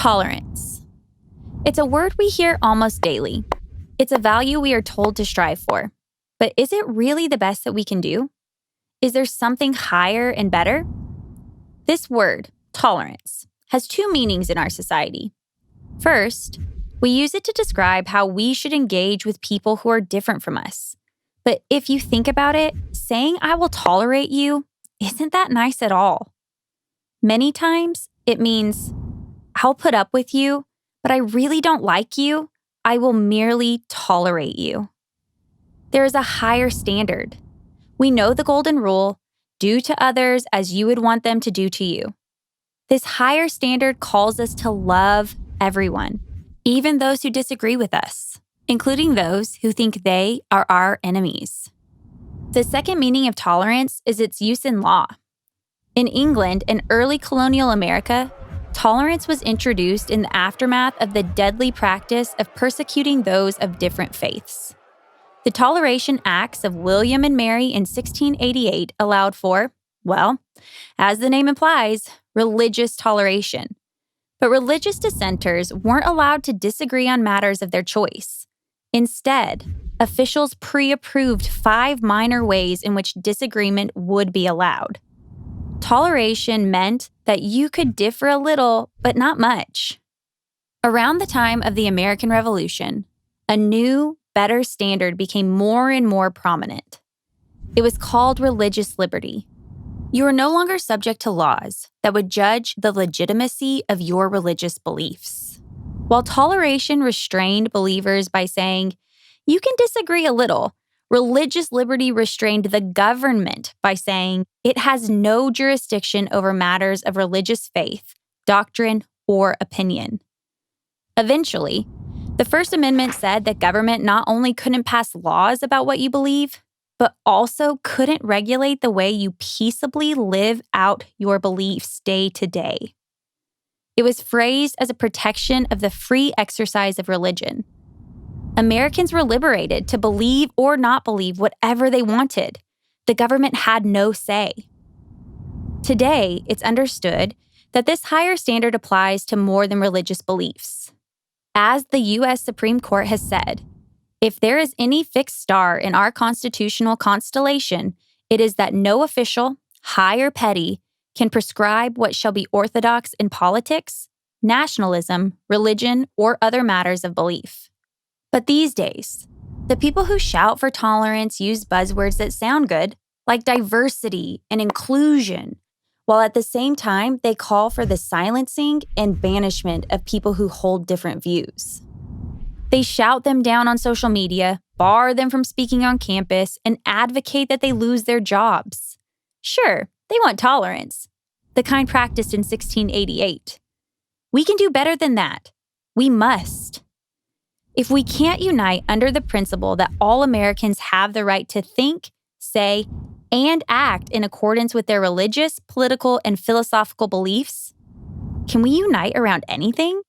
Tolerance. It's a word we hear almost daily. It's a value we are told to strive for. But is it really the best that we can do? Is there something higher and better? This word, tolerance, has two meanings in our society. First, we use it to describe how we should engage with people who are different from us. But if you think about it, saying I will tolerate you isn't that nice at all. Many times, it means I'll put up with you, but I really don't like you. I will merely tolerate you. There is a higher standard. We know the golden rule, do to others as you would want them to do to you. This higher standard calls us to love everyone, even those who disagree with us, including those who think they are our enemies. The second meaning of tolerance is its use in law. In England and early colonial America, tolerance was introduced in the aftermath of the deadly practice of persecuting those of different faiths. The Toleration Acts of William and Mary in 1688 allowed for, well, as the name implies, religious toleration. But religious dissenters weren't allowed to disagree on matters of their choice. Instead, officials pre-approved 5 minor ways in which disagreement would be allowed. Toleration meant that you could differ a little, but not much. Around the time of the American Revolution, a new, better standard became more and more prominent. It was called religious liberty. You are no longer subject to laws that would judge the legitimacy of your religious beliefs. While toleration restrained believers by saying, you can disagree a little, religious liberty restrained the government by saying it has no jurisdiction over matters of religious faith, doctrine, or opinion. Eventually, the First Amendment said that government not only couldn't pass laws about what you believe, but also couldn't regulate the way you peaceably live out your beliefs day to day. It was phrased as a protection of the free exercise of religion. Americans were liberated to believe or not believe whatever they wanted. The government had no say. Today, it's understood that this higher standard applies to more than religious beliefs. As the U.S. Supreme Court has said, if there is any fixed star in our constitutional constellation, it is that no official, high or petty, can prescribe what shall be orthodox in politics, nationalism, religion, or other matters of belief. But these days, the people who shout for tolerance use buzzwords that sound good, like diversity and inclusion, while at the same time they call for the silencing and banishment of people who hold different views. They shout them down on social media, bar them from speaking on campus, and advocate that they lose their jobs. Sure, they want tolerance, the kind practiced in 1688. We can do better than that. We must. If we can't unite under the principle that all Americans have the right to think, say, and act in accordance with their religious, political, and philosophical beliefs, can we unite around anything?